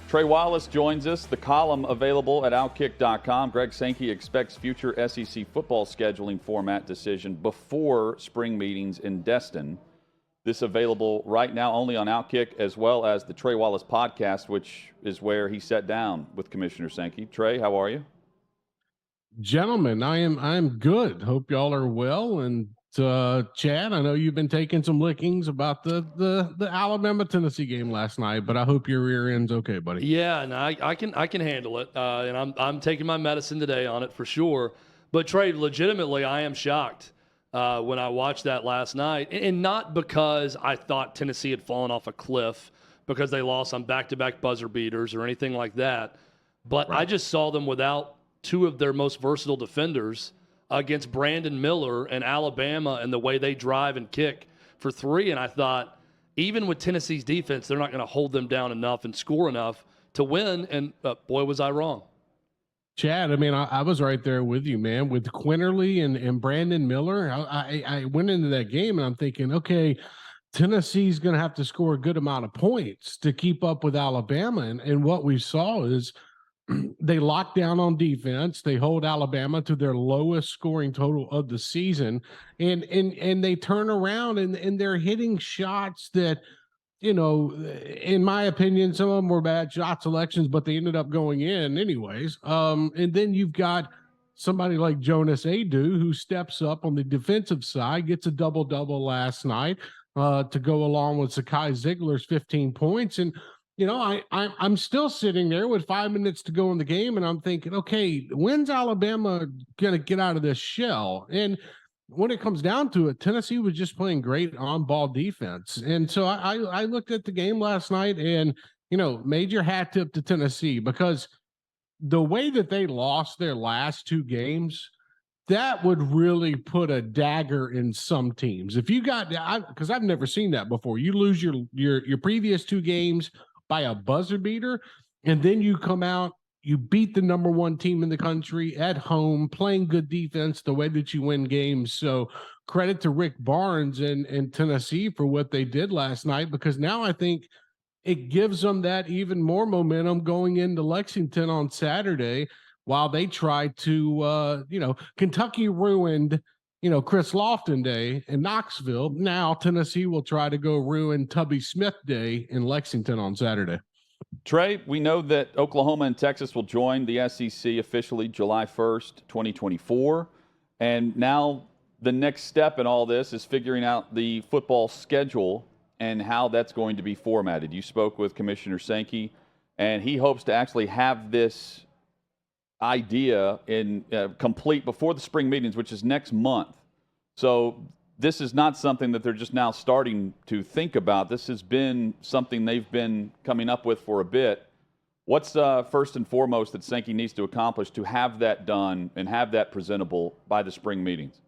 Trey Wallace joins us. The column available at OutKick.com. Greg Sankey expects future SEC football scheduling format decision before spring meetings in Destin. This available right now only on OutKick, as well as the Trey Wallace podcast, which is where he sat down with Commissioner Sankey. Trey, how are you? Gentlemen, I'm good. Hope y'all are well. And Chad, I know you've been taking some lickings about the Alabama-Tennessee game last night, but I hope your rear end's okay, buddy. Yeah, no, I can handle it, and I'm taking my medicine today on it for sure. But Trey, legitimately, I am shocked when I watched that last night, and not because I thought Tennessee had fallen off a cliff because they lost on back-to-back buzzer beaters or anything like that, but right. I just saw them without two of their most versatile defenders against Brandon Miller and Alabama and the way they drive and kick for three. And I thought, even with Tennessee's defense, they're not going to hold them down enough and score enough to win. And boy, was I wrong. Chad, I mean, I was right there with you, man. With Quinterly and Brandon Miller, I went into that game and I'm thinking, okay, Tennessee's going to have to score a good amount of points to keep up with Alabama. And what we saw is they lock down on defense. They hold Alabama to their lowest scoring total of the season. And they turn around and they're hitting shots that, you know, in my opinion, some of them were bad shot selections, but they ended up going in anyways. And then you've got somebody like Jonas Adu who steps up on the defensive side, gets a double-double last night to go along with Zakai Ziegler's 15 points. And you know, I'm still sitting there with 5 minutes to go in the game, and I'm thinking, okay, when's Alabama going to get out of this shell? And when it comes down to it, Tennessee was just playing great on-ball defense. And so I looked at the game last night and, you know, major hat tip to Tennessee, because the way that they lost their last two games, that would really put a dagger in some teams. If you got, because I've never seen that before, you lose your previous two games by a buzzer beater, and then you come out, you beat the number one team in the country at home, playing good defense the way that you win games. So credit to Rick Barnes and Tennessee for what they did last night, because now I think it gives them that even more momentum going into Lexington on Saturday, while they try to, Kentucky ruined, Chris Lofton Day in Knoxville. Now Tennessee will try to go ruin Tubby Smith Day in Lexington on Saturday. Trey, we know that Oklahoma and Texas will join the SEC officially July 1st, 2024. And now the next step in all this is figuring out the football schedule and how that's going to be formatted. You spoke with Commissioner Sankey, and he hopes to actually have this idea in complete before the spring meetings, which is next month. So this is not something that they're just now starting to think about. This has been something they've been coming up with for a bit. What's first and foremost that Sankey needs to accomplish to have that done and have that presentable by the spring meetings?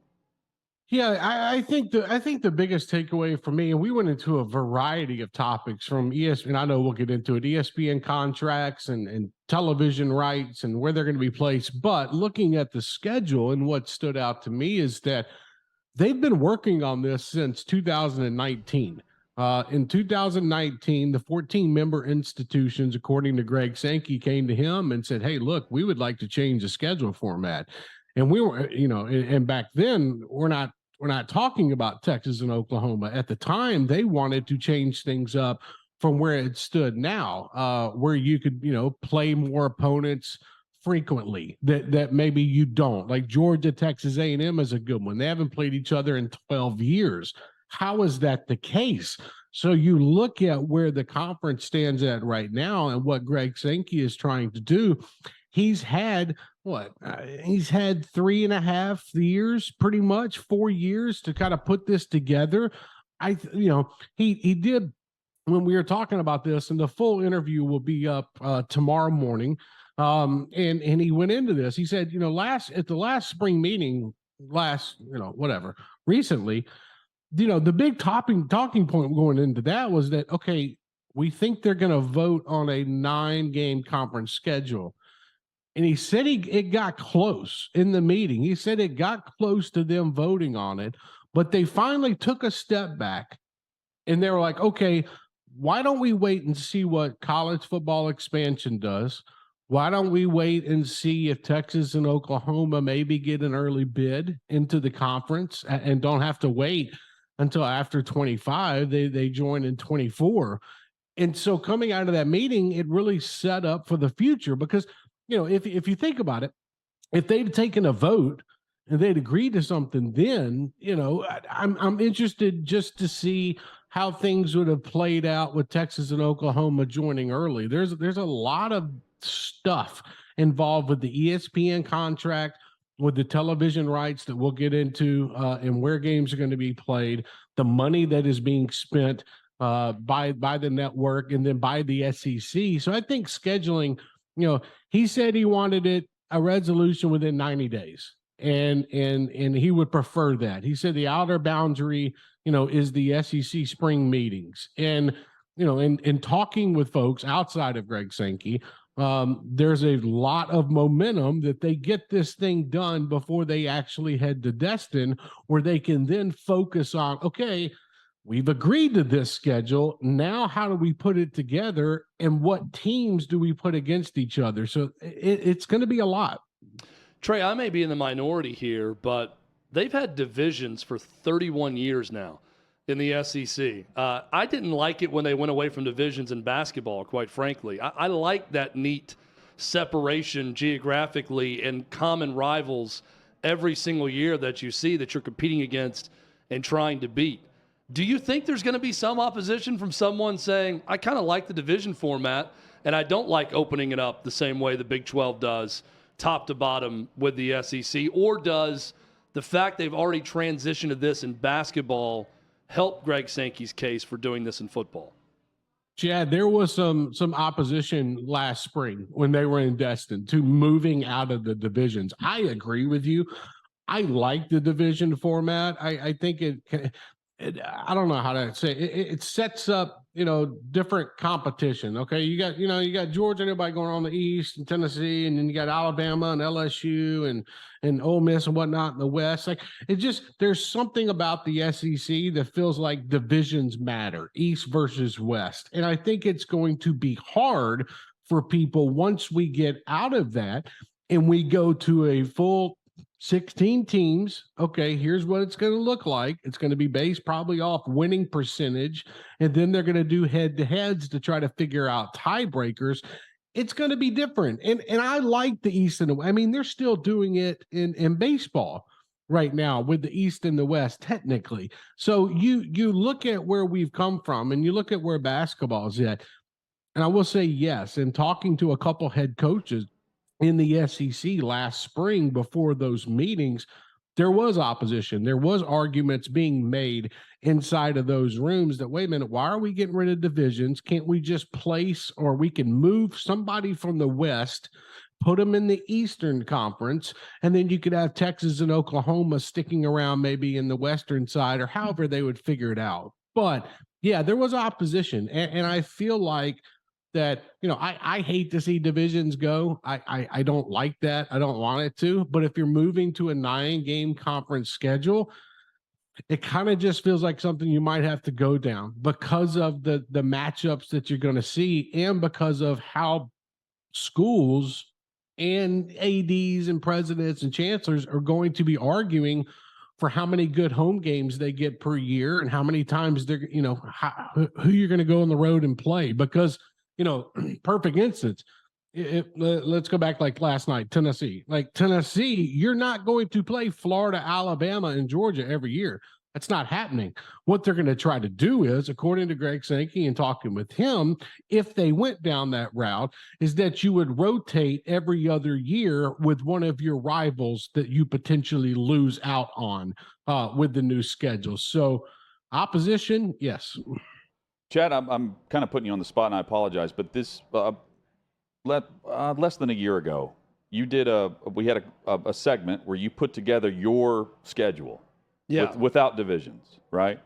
Yeah, I think the biggest takeaway for me, and we went into a variety of topics from ESPN. I know we'll get into it, ESPN contracts and television rights and where they're going to be placed. But looking at the schedule, and what stood out to me is that they've been working on this since 2019. In 2019, the 14-member institutions, according to Greg Sankey, came to him and said, hey, look, we would like to change the schedule format. And we were, and back then, we're not talking about Texas and Oklahoma. At the time, they wanted to change things up from where it stood now, where you could, play more opponents frequently that maybe you don't. Like Georgia, Texas A&M is a good one. They haven't played each other in 12 years. How is that the case? So you look at where the conference stands at right now and what Greg Sankey is trying to do. He's had he's had 3.5 years, pretty much 4 years to kind of put this together. He did, when we were talking about this, and the full interview will be up tomorrow morning. And he went into this. He said, at the last spring meeting, recently, the big talking point going into that was that, okay, we think they're going to vote on a 9-game conference schedule. And he said it got close in the meeting. He said it got close to them voting on it, but they finally took a step back and they were like, okay, why don't we wait and see what college football expansion does? Why don't we wait and see if Texas and Oklahoma maybe get an early bid into the conference and don't have to wait until after 25? They join in 24. And so coming out of that meeting, it really set up for the future because, if you think about it, if they'd taken a vote and they'd agreed to something, then, I'm interested just to see how things would have played out with Texas and Oklahoma joining early. There's a lot of stuff involved with the ESPN contract, with the television rights that we'll get into, and where games are going to be played, the money that is being spent by the network and then by the SEC. So I think scheduling, he said he wanted a resolution within 90 days. And he would prefer that. He said the outer boundary, is the SEC spring meetings. And, in talking with folks outside of Greg Sankey, there's a lot of momentum that they get this thing done before they actually head to Destin, where they can then focus on, okay, we've agreed to this schedule. Now, how do we put it together and what teams do we put against each other? So it's going to be a lot. Trey, I may be in the minority here, but they've had divisions for 31 years now in the SEC. I didn't like it when they went away from divisions in basketball, quite frankly. I like that neat separation geographically and common rivals every single year that you see that you're competing against and trying to beat. Do you think there's going to be some opposition from someone saying, I kind of like the division format, and I don't like opening it up the same way the Big 12 does, top to bottom with the SEC? Or does the fact they've already transitioned to this in basketball help Greg Sankey's case for doing this in football? Chad, there was some opposition last spring when they were in Destin to moving out of the divisions. I agree with you. I like the division format. I think I don't know how to say it. It sets up, different competition. Okay. You got Georgia and everybody going on the East and Tennessee, and then you got Alabama and LSU and Ole Miss and whatnot in the West. Like there's something about the SEC that feels like divisions matter, East versus West. And I think it's going to be hard for people once we get out of that and we go to a full 16 teams. Okay, here's what it's going to look like. It's going to be based probably off winning percentage, and then they're going to do head-to-heads to try to figure out tiebreakers. It's going to be different. And I like the East and the West. I mean, they're still doing it in baseball right now with the East and the West, technically. So you look at where we've come from, and you look at where basketball is at. And I will say yes, in talking to a couple head coaches in the SEC last spring before those meetings, there was opposition. There was arguments being made inside of those rooms that, wait a minute, why are we getting rid of divisions? Can't we just place, or we can move somebody from the West, put them in the Eastern Conference, and then you could have Texas and Oklahoma sticking around maybe in the Western side, or however they would figure it out. But yeah, there was opposition. And I feel like that, I hate to see divisions go. I don't like that. I don't want it to. But if you're moving to a 9-game conference schedule, it kind of just feels like something you might have to go down because of the matchups that you're going to see, and because of how schools and ADs and presidents and chancellors are going to be arguing for how many good home games they get per year and how many times they're, who you're going to go on the road and play. Because perfect instance. Let's go back like last night, Tennessee. Like Tennessee, you're not going to play Florida, Alabama, and Georgia every year. That's not happening. What they're going to try to do is, according to Greg Sankey and talking with him, if they went down that route, is that you would rotate every other year with one of your rivals that you potentially lose out on with the new schedule. So opposition, yes. Chad, I'm kind of putting you on the spot, and I apologize, but this less than a year ago, we had a segment where you put together your schedule, without divisions, right?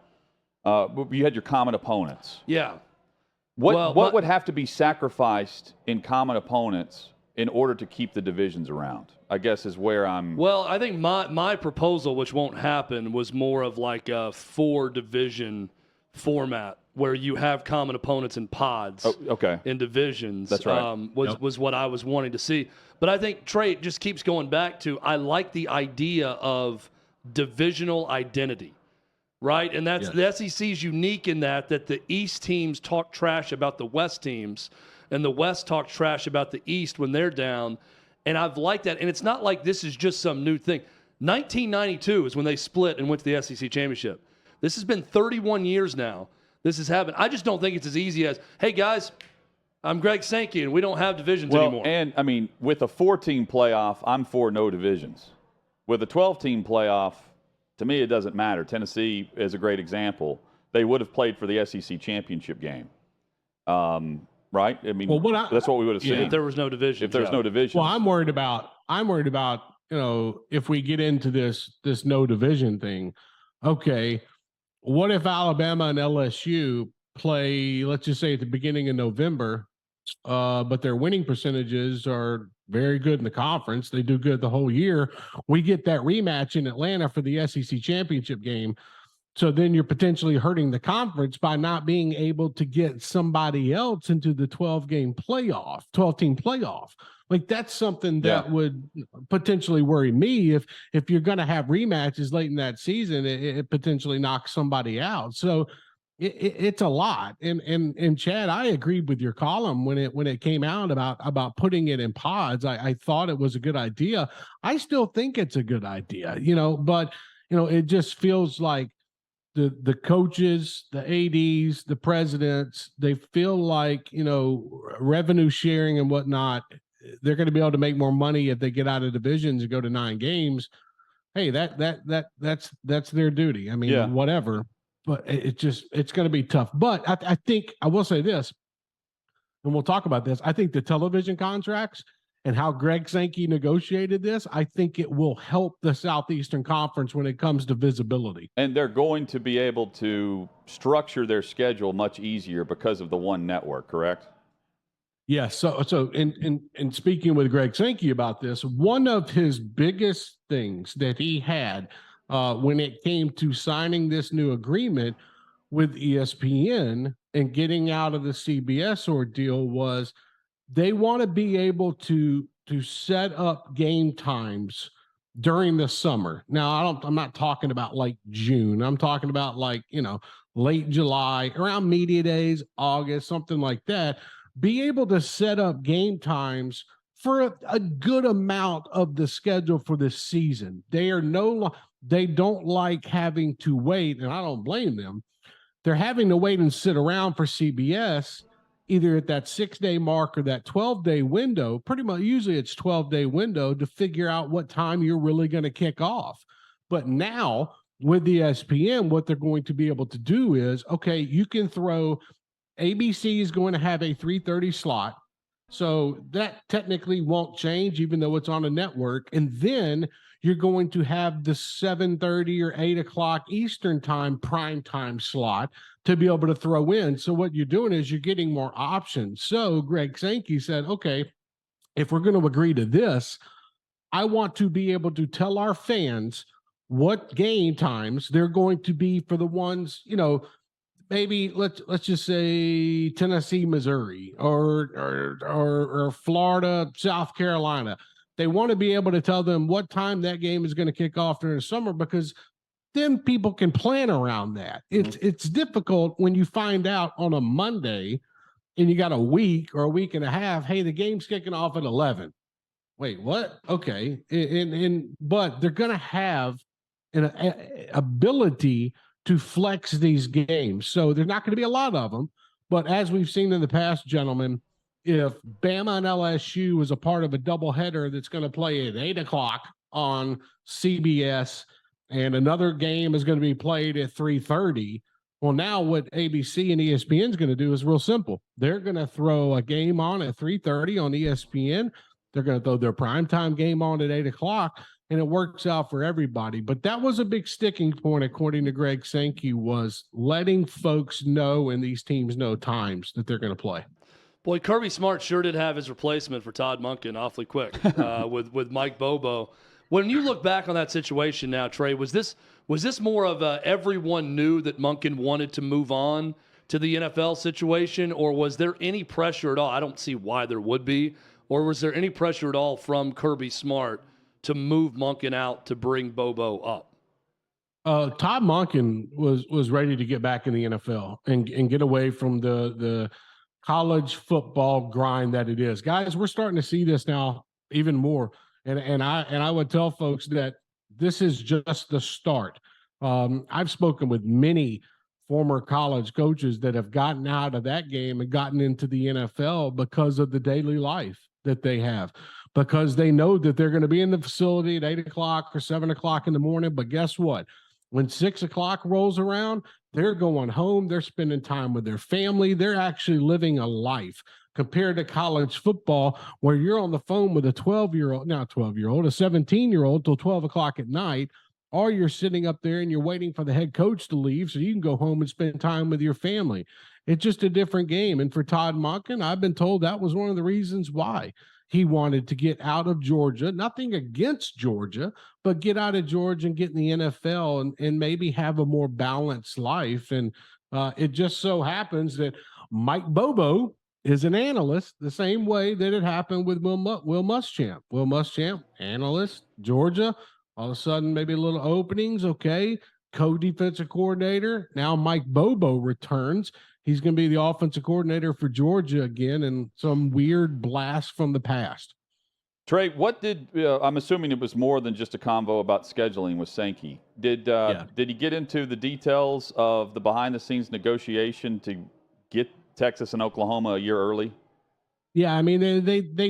You had your common opponents. Yeah. What would have to be sacrificed in common opponents in order to keep the divisions around? I guess is where I'm. Well, I think my proposal, which won't happen, was more of like a 4-division format where you have common opponents in pods. Oh, okay. In divisions. That's right. Was what I was wanting to see. But I think Trey just keeps going back to, I like the idea of divisional identity, right? And that's the SEC's unique in that the East teams talk trash about the West teams, and the West talk trash about the East when they're down. And I've liked that. And it's not like this is just some new thing. 1992 is when they split and went to the SEC championship. This has been 31 years now. This has happened. I just don't think it's as easy as, hey, guys, I'm Greg Sankey, and we don't have divisions anymore. And, I mean, with a 4-team playoff, I'm for no divisions. With a 12-team playoff, to me, it doesn't matter. Tennessee is a great example. They would have played for the SEC championship game. Right? I mean, that's what we would have seen. If there was no division. If there's no division. Well, I'm worried about, if we get into this no division thing, okay, what if Alabama and LSU play, let's just say at the beginning of November, but their winning percentages are very good in the conference. They do good the whole year. We get that rematch in Atlanta for the SEC championship game. So then you're potentially hurting the conference by not being able to get somebody else into the 12-team playoff. Like, that's something that would potentially worry me if you're going to have rematches late in that season, it potentially knocks somebody out. So it's a lot. And Chad, I agreed with your column when it came out about putting it in pods. I thought it was a good idea. I still think it's a good idea, but it just feels like the coaches, the ADs, the presidents, they feel like, revenue sharing and whatnot, they're going to be able to make more money if they get out of divisions and go to 9 games. Hey, that's their duty. I mean, whatever, but it's going to be tough. But I think I will say this, and we'll talk about this. I think the television contracts and how Greg Sankey negotiated this, I think it will help the Southeastern Conference when it comes to visibility. And they're going to be able to structure their schedule much easier because of the one network, correct? Yes. So in speaking with Greg Sankey about this, one of his biggest things that he had when it came to signing this new agreement with ESPN and getting out of the CBS ordeal was they want to be able to set up game times during the summer. Now, I'm not talking about like June. I'm talking about late July, around media days, August, something like that. Be able to set up game times for a good amount of the schedule for this season. They don't like having to wait, and I don't blame them. They're having to wait and sit around for CBS either at that 6-day mark or that 12-day window. Pretty much usually it's 12-day window to figure out what time you're really going to kick off. But now with the ESPN, what they're going to be able to do is, okay, you can throw ABC is going to have a 3:30 slot. So that technically won't change even though it's on a network. And then you're going to have the 7:30 or 8 o'clock Eastern time prime time slot to be able to throw in. So what you're doing is you're getting more options. So Greg Sankey said, okay, if we're going to agree to this, I want to be able to tell our fans what game times they're going to be for the ones, maybe let's just say Tennessee, Missouri, or Florida, South Carolina. They want to be able to tell them what time that game is going to kick off during the summer, because then people can plan around that. It's difficult when you find out on a Monday and you got a week or a week and a half. Hey, the game's kicking off at 11. Wait, what? Okay, but they're going to have an ability to flex these games. So there's not going to be a lot of them. But as we've seen in the past, gentlemen, if Bama and LSU is a part of a doubleheader that's going to play at 8 o'clock on CBS and another game is going to be played at 3:30, well, now what ABC and ESPN is going to do is real simple. They're going to throw a game on at 3:30 on ESPN. They're going to throw their primetime game on at 8 o'clock. And it works out for everybody. But that was a big sticking point, according to Greg Sankey, was letting folks know and these teams know times that they're going to play. Boy, Kirby Smart sure did have his replacement for Todd Monken awfully quick with Mike Bobo. When you look back on that situation now, Trey, was this more of a everyone knew that Monken wanted to move on to the NFL situation, or was there any pressure at all? I don't see why there would be. Or was there any pressure at all from Kirby Smart to move Monken out to bring Bobo up? Todd Monken was ready to get back in the NFL and get away from the college football grind that it is. Guys, we're starting to see this now even more. And I would tell folks that this is just the start. I've spoken with many former college coaches that have gotten out of that game and gotten into the NFL because of the daily life that they have, because they know that they're going to be in the facility at 8 o'clock or 7 o'clock in the morning. But guess what? When 6 o'clock rolls around, they're going home. They're spending time with their family. They're actually living a life, compared to college football, where you're on the phone with a 12-year-old, not 12-year-old, a 17-year-old till 12 o'clock at night, or you're sitting up there and you're waiting for the head coach to leave so you can go home and spend time with your family. It's just a different game. And for Todd Monken, I've been told that was one of the reasons why he wanted to get out of Georgia. Nothing against Georgia, but get out of Georgia and get in the NFL and maybe have a more balanced life. And it just so happens that Mike Bobo is an analyst, the same way that it happened with Will Muschamp. Will Muschamp, analyst, Georgia, all of a sudden maybe a little openings, okay, co-defensive coordinator. Now Mike Bobo returns. He's going to be the offensive coordinator for Georgia again, and some weird blast from the past. Trey, what did I'm assuming it was more than just a convo about scheduling with Sankey. Did he get into the details of the behind-the-scenes negotiation to get Texas and Oklahoma a year early? Yeah, I mean,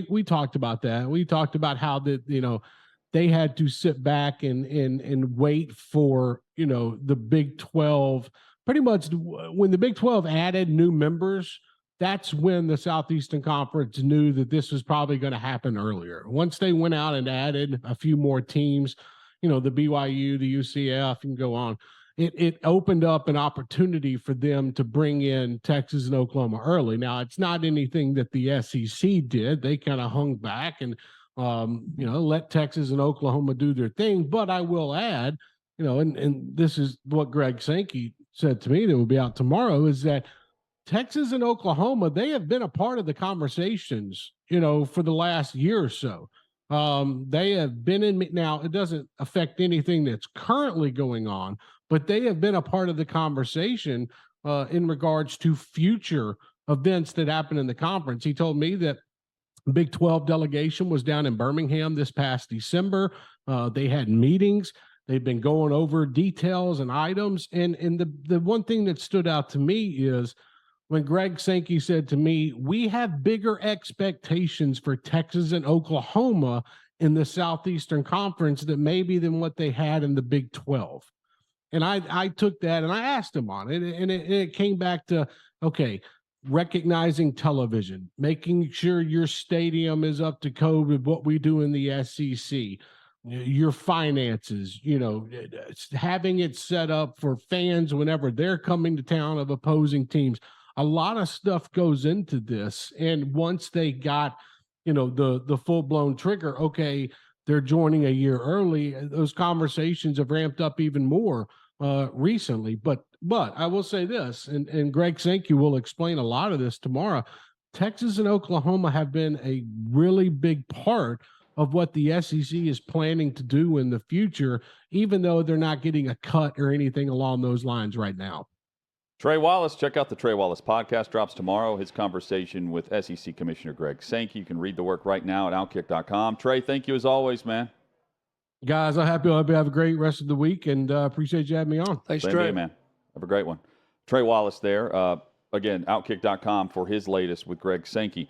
we talked about that. We talked about how they had to sit back and wait for the Big 12. Pretty much when the Big 12 added new members, that's when the Southeastern Conference knew that this was probably going to happen earlier. Once they went out and added a few more teams, the BYU, the UCF, and go on, it opened up an opportunity for them to bring in Texas and Oklahoma early. Now, it's not anything that the SEC did. They kind of hung back and let Texas and Oklahoma do their thing. But I will add, and this is what Greg Sankey said to me that will be out tomorrow, is that Texas and Oklahoma, they have been a part of the conversations, for the last year or so. They have been in. Now, it doesn't affect anything that's currently going on, but they have been a part of the conversation in regards to future events that happen in the conference. He told me that the Big 12 delegation was down in Birmingham this past December. They had meetings. They've been going over details and items. And the one thing that stood out to me is when Greg Sankey said to me, we have bigger expectations for Texas and Oklahoma in the Southeastern Conference than what they had in the Big 12. And I took that and I asked him on it, and it came back to, okay, recognizing television, making sure your stadium is up to code with what we do in the SEC. Your finances, having it set up for fans whenever they're coming to town of opposing teams. A lot of stuff goes into this. And once they got, the full-blown trigger, okay, they're joining a year early, those conversations have ramped up even more recently. But I will say this, and Greg Sankey will explain a lot of this tomorrow. Texas and Oklahoma have been a really big part of what the SEC is planning to do in the future, even though they're not getting a cut or anything along those lines right now. Trey Wallace, check out the Trey Wallace podcast. Drops tomorrow. His conversation with SEC Commissioner Greg Sankey. You can read the work right now at OutKick.com. Trey, thank you as always, man. Guys, I hope you have a great rest of the week, and appreciate you having me on. Thanks, Same Trey. to you, man. Have a great one. Trey Wallace there. Again, OutKick.com for his latest with Greg Sankey.